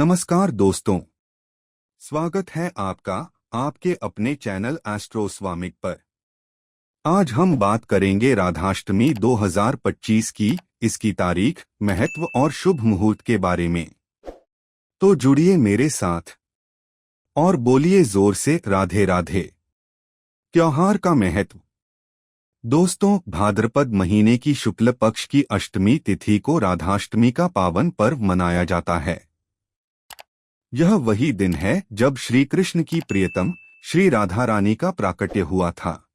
नमस्कार दोस्तों, स्वागत है आपका आपके अपने चैनल एस्ट्रोस्वामिक पर। आज हम बात करेंगे राधाष्टमी 2025 की, इसकी तारीख, महत्व और शुभ मुहूर्त के बारे में। तो जुड़िए मेरे साथ और बोलिए जोर से राधे राधे। त्योहार का महत्व। दोस्तों, भाद्रपद महीने की शुक्ल पक्ष की अष्टमी तिथि को राधाष्टमी का पावन पर्व मनाया जाता है। यह वही दिन है जब श्री कृष्ण की प्रियतम श्री राधा रानी का प्राकट्य हुआ था।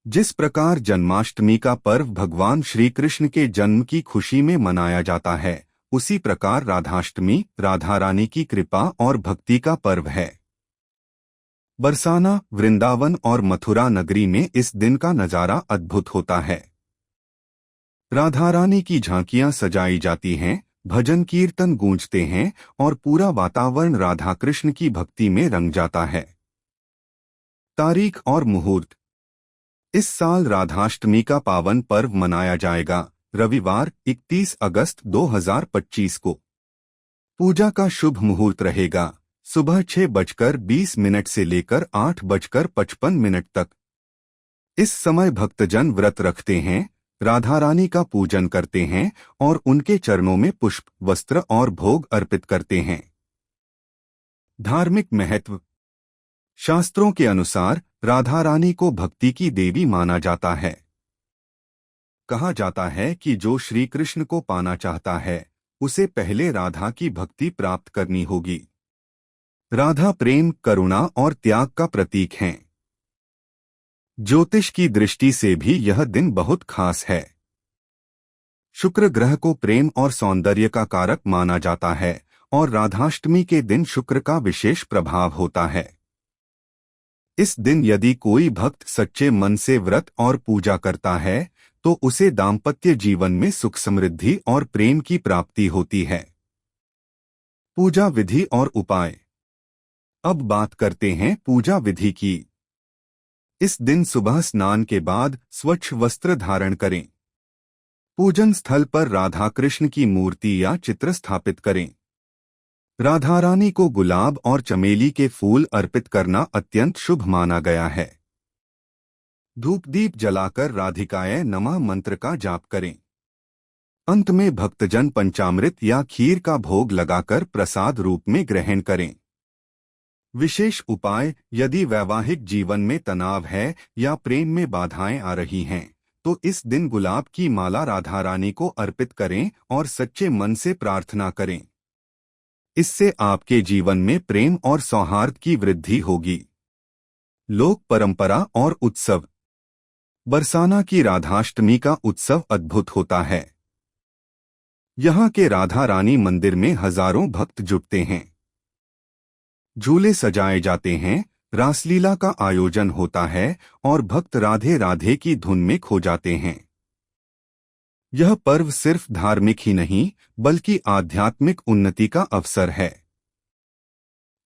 जिस प्रकार जन्माष्टमी का पर्व भगवान श्री कृष्ण के जन्म की खुशी में मनाया जाता है, उसी प्रकार राधाष्टमी राधा रानी की कृपा और भक्ति का पर्व है। बरसाना, वृंदावन और मथुरा नगरी में इस दिन का नजारा अद्भुत होता है। राधा रानी की झांकियां सजाई जाती हैं, भजन कीर्तन गूंजते हैं और पूरा वातावरण राधा कृष्ण की भक्ति में रंग जाता है। तारीख और मुहूर्त। इस साल राधाष्टमी का पावन पर्व मनाया जाएगा रविवार 31 अगस्त 2025 को। पूजा का शुभ मुहूर्त रहेगा सुबह 6:20 से लेकर 8:55 तक। इस समय भक्तजन व्रत रखते हैं, राधा रानी का पूजन करते हैं और उनके चरणों में पुष्प, वस्त्र और भोग अर्पित करते हैं। धार्मिक महत्व। शास्त्रों के अनुसार राधा रानी को भक्ति की देवी माना जाता है। कहा जाता है कि जो श्री कृष्ण को पाना चाहता है, उसे पहले राधा की भक्ति प्राप्त करनी होगी। राधा प्रेम, करुणा और त्याग का प्रतीक हैं। ज्योतिष की दृष्टि से भी यह दिन बहुत खास है। शुक्र ग्रह को प्रेम और सौंदर्य का कारक माना जाता है और राधाष्टमी के दिन शुक्र का विशेष प्रभाव होता है। इस दिन यदि कोई भक्त सच्चे मन से व्रत और पूजा करता है, तो उसे दाम्पत्य जीवन में सुख, समृद्धि और प्रेम की प्राप्ति होती है। पूजा विधि और उपाय। अब बात करते हैं पूजा विधि की। इस दिन सुबह स्नान के बाद स्वच्छ वस्त्र धारण करें। पूजन स्थल पर राधा कृष्ण की मूर्ति या चित्र स्थापित करें। राधा रानी को गुलाब और चमेली के फूल अर्पित करना अत्यंत शुभ माना गया है। धूप दीप जलाकर राधिकाय नमः मंत्र का जाप करें। अंत में भक्तजन पंचामृत या खीर का भोग लगाकर प्रसाद रूप में ग्रहण करें। विशेष उपाय। यदि वैवाहिक जीवन में तनाव है या प्रेम में बाधाएं आ रही हैं, तो इस दिन गुलाब की माला राधा रानी को अर्पित करें और सच्चे मन से प्रार्थना करें। इससे आपके जीवन में प्रेम और सौहार्द की वृद्धि होगी। लोक परंपरा और उत्सव। बरसाना की राधाष्टमी का उत्सव अद्भुत होता है। यहाँ के राधा रानी मंदिर में हजारों भक्त जुटते हैं। झूले सजाए जाते हैं, रासलीला का आयोजन होता है और भक्त राधे राधे की धुन में खो जाते हैं। यह पर्व सिर्फ धार्मिक ही नहीं, बल्कि आध्यात्मिक उन्नति का अवसर है।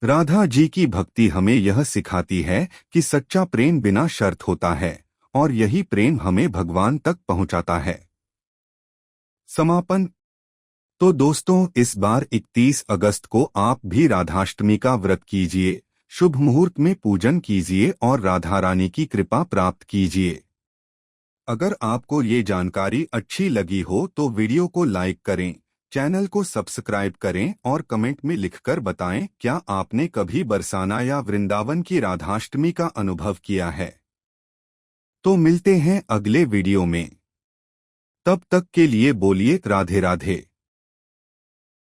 राधा जी की भक्ति हमें यह सिखाती है कि सच्चा प्रेम बिना शर्त होता है और यही प्रेम हमें भगवान तक पहुंचाता है। समापन। तो दोस्तों, इस बार 31 अगस्त को आप भी राधाष्टमी का व्रत कीजिए, शुभ मुहूर्त में पूजन कीजिए और राधा रानी की कृपा प्राप्त कीजिए। अगर आपको ये जानकारी अच्छी लगी हो तो वीडियो को लाइक करें, चैनल को सब्सक्राइब करें और कमेंट में लिखकर बताएं क्या आपने कभी बरसाना या वृंदावन की राधाष्टमी का अनुभव किया है। तो मिलते हैं अगले वीडियो में। तब तक के लिए बोलिए राधे राधे।